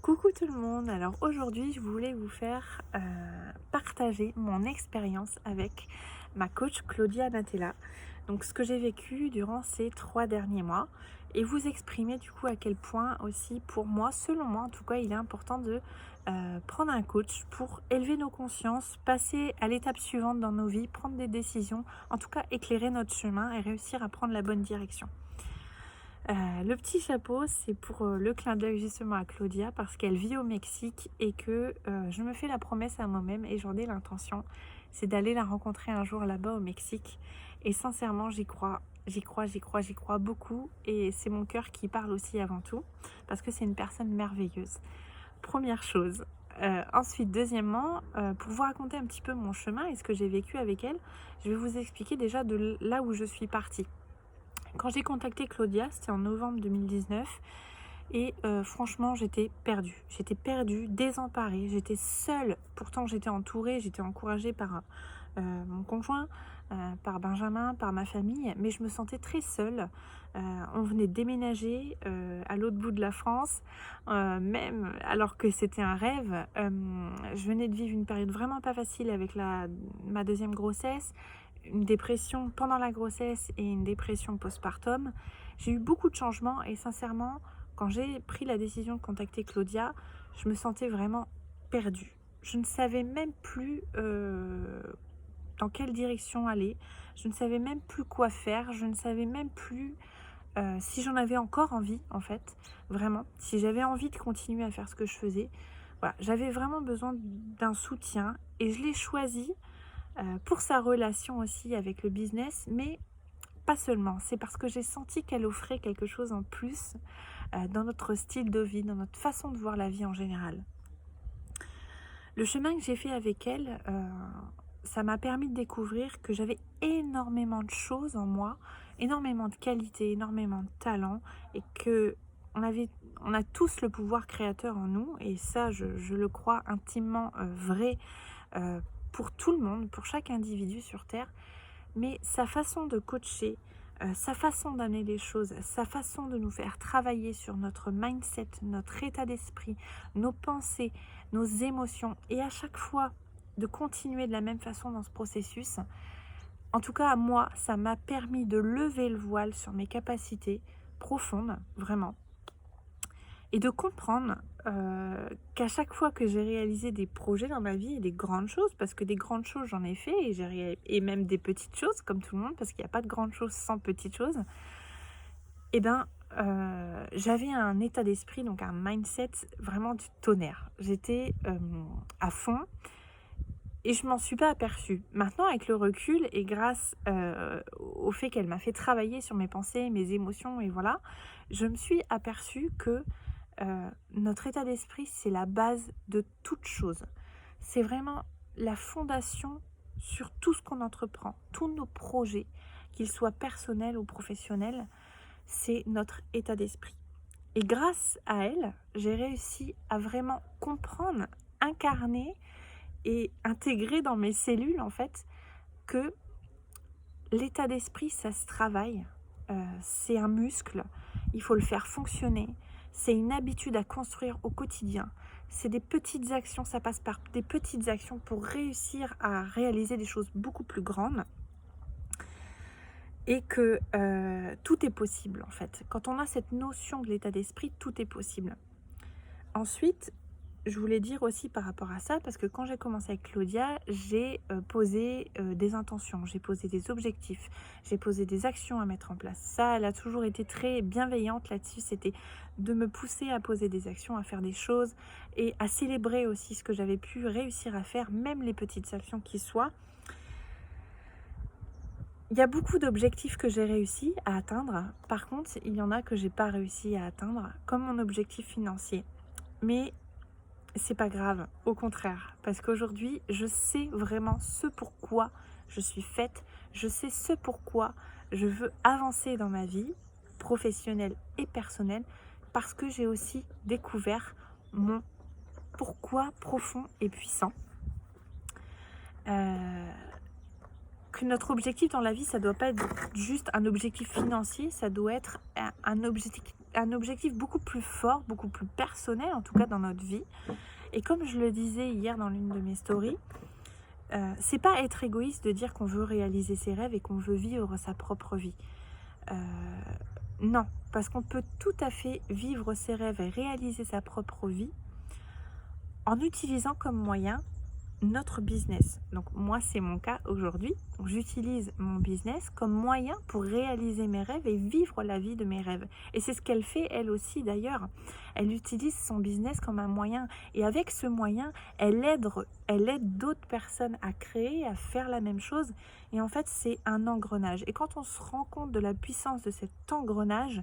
Coucou tout le monde, alors aujourd'hui je voulais vous faire partager mon expérience avec ma coach Claudia Natella. Donc ce que j'ai vécu durant ces 3 derniers mois et vous exprimer du coup à quel point aussi pour moi, selon moi en tout cas, il est important de prendre un coach pour élever nos consciences, passer à l'étape suivante dans nos vies, prendre des décisions, en tout cas éclairer notre chemin et réussir à prendre la bonne direction. Le petit chapeau, c'est pour le clin d'œil justement à Claudia parce qu'elle vit au Mexique et que je me fais la promesse à moi-même et j'en ai l'intention, c'est d'aller la rencontrer un jour là-bas au Mexique. Et sincèrement, j'y crois beaucoup et c'est mon cœur qui parle aussi avant tout parce que c'est une personne merveilleuse. Première chose. Ensuite, deuxièmement, pour vous raconter un petit peu mon chemin et ce que j'ai vécu avec elle, je vais vous expliquer déjà de là où je suis partie. Quand j'ai contacté Claudia, c'était en novembre 2019 et franchement j'étais perdue, désemparée, j'étais seule. Pourtant j'étais entourée, j'étais encouragée par mon conjoint, par Benjamin, par ma famille, mais je me sentais très seule. On venait de déménager à l'autre bout de la France, même alors que c'était un rêve. Je venais de vivre une période vraiment pas facile avec ma deuxième grossesse, une dépression pendant la grossesse et une dépression postpartum. J'ai eu beaucoup de changements et sincèrement, quand j'ai pris la décision de contacter Claudia, je me sentais vraiment perdue. Je ne savais même plus dans quelle direction aller. Je ne savais même plus quoi faire. Je ne savais même plus si j'en avais encore envie, en fait. Vraiment. Si j'avais envie de continuer à faire ce que je faisais. Voilà. J'avais vraiment besoin d'un soutien et je l'ai choisi pour sa relation aussi avec le business, mais pas seulement. C'est parce que j'ai senti qu'elle offrait quelque chose en plus dans notre style de vie, dans notre façon de voir la vie en général. Le chemin que j'ai fait avec elle, ça m'a permis de découvrir que j'avais énormément de choses en moi, énormément de qualités, énormément de talents, et que on a tous le pouvoir créateur en nous, et ça, je le crois intimement vrai euh, pour tout le monde, pour chaque individu sur Terre. Mais sa façon de coacher, sa façon d'amener les choses, sa façon de nous faire travailler sur notre mindset, notre état d'esprit, nos pensées, nos émotions, et à chaque fois de continuer de la même façon dans ce processus, en tout cas à moi, ça m'a permis de lever le voile sur mes capacités profondes, vraiment, et de comprendre qu'à chaque fois que j'ai réalisé des projets dans ma vie et des grandes choses, parce que des grandes choses j'en ai fait et même des petites choses comme tout le monde, parce qu'il n'y a pas de grandes choses sans petites choses, et ben j'avais un état d'esprit, donc un mindset vraiment du tonnerre. J'étais à fond et je m'en suis pas aperçue. Maintenant, avec le recul et grâce au fait qu'elle m'a fait travailler sur mes pensées, mes émotions, et voilà, je me suis aperçue que notre état d'esprit, c'est la base de toute chose. C'est vraiment la fondation sur tout ce qu'on entreprend, tous nos projets, qu'ils soient personnels ou professionnels, c'est notre état d'esprit. Et grâce à elle, j'ai réussi à vraiment comprendre, incarner et intégrer dans mes cellules, en fait, que l'état d'esprit, ça se travaille. C'est un muscle, il faut le faire fonctionner. C'est une habitude à construire au quotidien. C'est des petites actions, ça passe par des petites actions pour réussir à réaliser des choses beaucoup plus grandes. Et que tout est possible, en fait. Quand on a cette notion de l'état d'esprit, tout est possible. Ensuite, je voulais dire aussi par rapport à ça, parce que quand j'ai commencé avec Claudia, j'ai posé des intentions, j'ai posé des objectifs, j'ai posé des actions à mettre en place. Ça, elle a toujours été très bienveillante là-dessus, c'était de me pousser à poser des actions, à faire des choses et à célébrer aussi ce que j'avais pu réussir à faire, même les petites actions qui soient. Il y a beaucoup d'objectifs que j'ai réussi à atteindre. Par contre, il y en a que j'ai pas réussi à atteindre, comme mon objectif financier. Mais c'est pas grave, au contraire, parce qu'aujourd'hui, je sais vraiment ce pourquoi je suis faite, je sais ce pourquoi je veux avancer dans ma vie professionnelle et personnelle, parce que j'ai aussi découvert mon pourquoi profond et puissant. Que notre objectif dans la vie, ça doit pas être juste un objectif financier, ça doit être un un objectif beaucoup plus fort, beaucoup plus personnel, en tout cas dans notre vie. Et comme je le disais hier dans l'une de mes stories, c'est pas être égoïste de dire qu'on veut réaliser ses rêves et qu'on veut vivre sa propre vie. Non, parce qu'on peut tout à fait vivre ses rêves et réaliser sa propre vie en utilisant comme moyen notre business. Donc moi, c'est mon cas aujourd'hui. J'utilise mon business comme moyen pour réaliser mes rêves et vivre la vie de mes rêves. Et c'est ce qu'elle fait elle aussi d'ailleurs. Elle utilise son business comme un moyen. Et avec ce moyen, elle aide d'autres personnes à créer, à faire la même chose. Et en fait, c'est un engrenage. Et quand on se rend compte de la puissance de cet engrenage,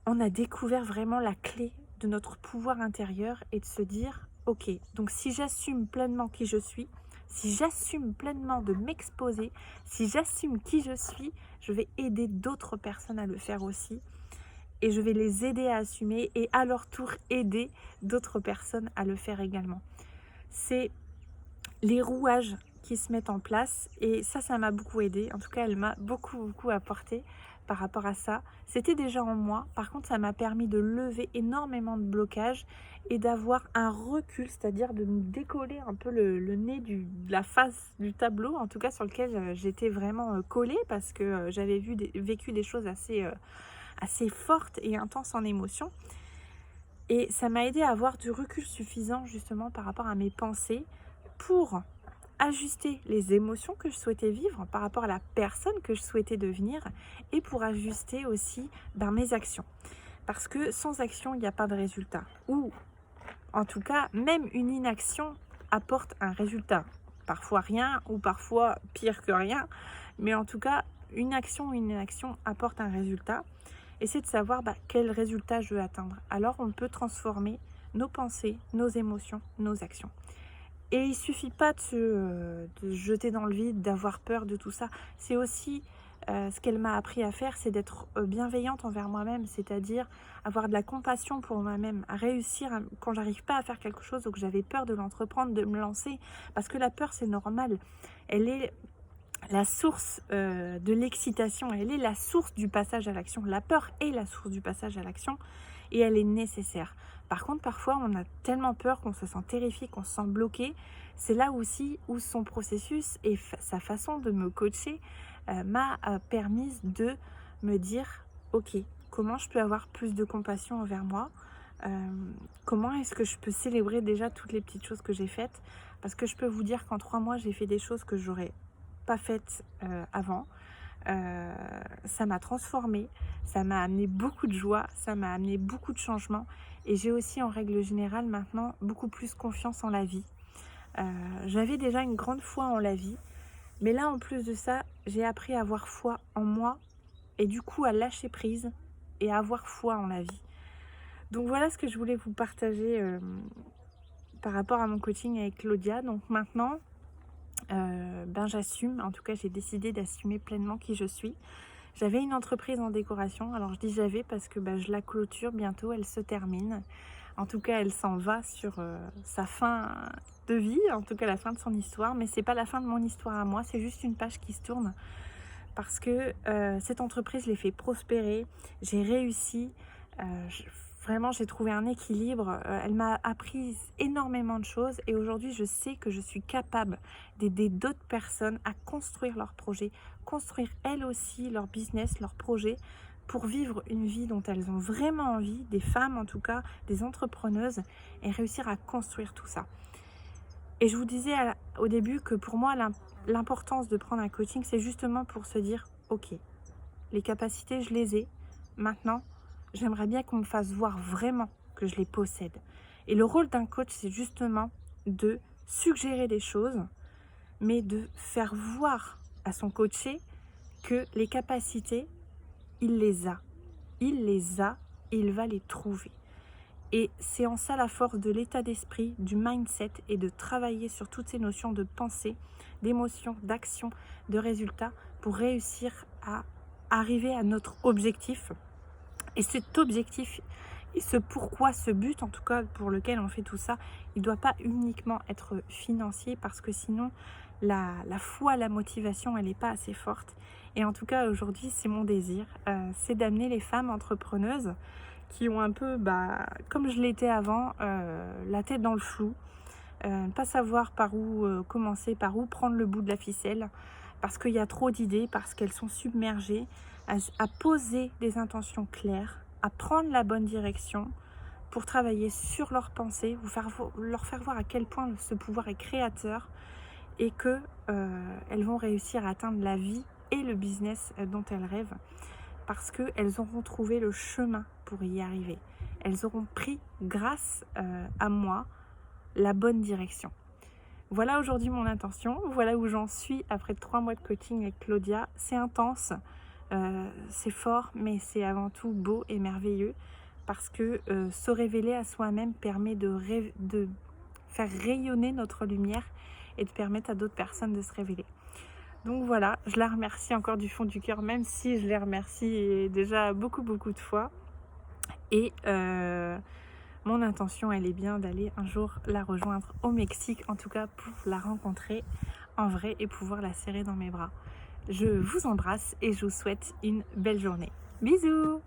on a découvert vraiment la clé de notre pouvoir intérieur et de se dire, ok, donc si j'assume pleinement qui je suis, si j'assume pleinement de m'exposer, si j'assume qui je vais aider d'autres personnes à le faire aussi et je vais les aider à assumer et à leur tour aider d'autres personnes à le faire également. C'est les rouages qui se mettent en place et ça m'a beaucoup aidé. En tout cas, elle m'a beaucoup apporté par rapport à ça. C'était déjà en moi. Par contre, ça m'a permis de lever énormément de blocages et d'avoir un recul, c'est-à-dire de me décoller un peu le nez de la face du tableau, en tout cas sur lequel j'étais vraiment collée parce que j'avais vécu des choses assez fortes et intenses en émotion. Et ça m'a aidé à avoir du recul suffisant justement par rapport à mes pensées pour ajuster les émotions que je souhaitais vivre par rapport à la personne que je souhaitais devenir et pour ajuster aussi mes actions. Parce que sans action, il n'y a pas de résultat. Ou en tout cas, même une inaction apporte un résultat. Parfois rien ou parfois pire que rien. Mais en tout cas, une inaction apporte un résultat. Et c'est de savoir quel résultat je veux atteindre. Alors on peut transformer nos pensées, nos émotions, nos actions. Et il ne suffit pas de se jeter dans le vide, d'avoir peur de tout ça. C'est aussi ce qu'elle m'a appris à faire, c'est d'être bienveillante envers moi-même, c'est-à-dire avoir de la compassion pour moi-même, à réussir quand j'arrive pas à faire quelque chose ou que j'avais peur de l'entreprendre, de me lancer. Parce que la peur, c'est normal. Elle est la source de l'excitation, elle est la source du passage à l'action. La peur est la source du passage à l'action et elle est nécessaire. Par contre, parfois, on a tellement peur qu'on se sent terrifié, qu'on se sent bloqué. C'est là aussi où son processus et sa façon de me coacher m'a permis de me dire, ok, comment je peux avoir plus de compassion envers moi ? Comment est-ce que je peux célébrer déjà toutes les petites choses que j'ai faites ? Parce que je peux vous dire qu'en 3 mois, j'ai fait des choses que j'aurais pas faites avant. Ça m'a transformée, ça m'a amené beaucoup de joie, ça m'a amené beaucoup de changements et j'ai aussi en règle générale maintenant beaucoup plus confiance en la vie. J'avais déjà une grande foi en la vie, mais là en plus de ça, j'ai appris à avoir foi en moi et du coup à lâcher prise et à avoir foi en la vie. Donc voilà ce que je voulais vous partager par rapport à mon coaching avec Claudia. Donc maintenant, j'assume, en tout cas j'ai décidé d'assumer pleinement qui je suis. J'avais une entreprise en décoration, alors je dis j'avais parce que je la clôture bientôt, elle se termine. En tout cas elle s'en va sur sa fin de vie, en tout cas la fin de son histoire, mais c'est pas la fin de mon histoire à moi, c'est juste une page qui se tourne parce que cette entreprise, je l'ai fait prospérer, j'ai réussi, vraiment, j'ai trouvé un équilibre. Elle m'a appris énormément de choses et aujourd'hui, je sais que je suis capable d'aider d'autres personnes à construire leurs projets, construire elles aussi leur business, leur projet pour vivre une vie dont elles ont vraiment envie, des femmes en tout cas, des entrepreneuses et réussir à construire tout ça. Et je vous disais au début que pour moi, l'importance de prendre un coaching, c'est justement pour se dire, ok, les capacités, je les ai, maintenant, j'aimerais bien qu'on me fasse voir vraiment que je les possède. Et le rôle d'un coach, c'est justement de suggérer des choses, mais de faire voir à son coaché que les capacités, il les a. Il les a et il va les trouver. Et c'est en ça la force de l'état d'esprit, du mindset et de travailler sur toutes ces notions de pensée, d'émotion, d'action, de résultat pour réussir à arriver à notre objectif. Et cet objectif, et ce pourquoi, ce but en tout cas pour lequel on fait tout ça, il ne doit pas uniquement être financier parce que sinon la foi, la motivation, elle n'est pas assez forte. Et en tout cas, aujourd'hui, c'est mon désir, c'est d'amener les femmes entrepreneuses qui ont un peu, comme je l'étais avant, la tête dans le flou, ne pas savoir par où commencer, par où prendre le bout de la ficelle, parce qu'il y a trop d'idées, parce qu'elles sont submergées, à poser des intentions claires, à prendre la bonne direction pour travailler sur leurs pensées, leur faire voir à quel point ce pouvoir est créateur et que elles vont réussir à atteindre la vie et le business dont elles rêvent, parce qu'elles auront trouvé le chemin pour y arriver. Elles auront pris, grâce à moi, la bonne direction. Voilà aujourd'hui mon intention, voilà où j'en suis après 3 mois de coaching avec Claudia. C'est intense, c'est fort, mais c'est avant tout beau et merveilleux, parce que se révéler à soi-même permet de faire rayonner notre lumière et de permettre à d'autres personnes de se révéler. Donc voilà, je la remercie encore du fond du cœur, même si je les remercie déjà beaucoup de fois. Et mon intention, elle est bien d'aller un jour la rejoindre au Mexique, en tout cas pour la rencontrer en vrai et pouvoir la serrer dans mes bras. Je vous embrasse et je vous souhaite une belle journée. Bisous!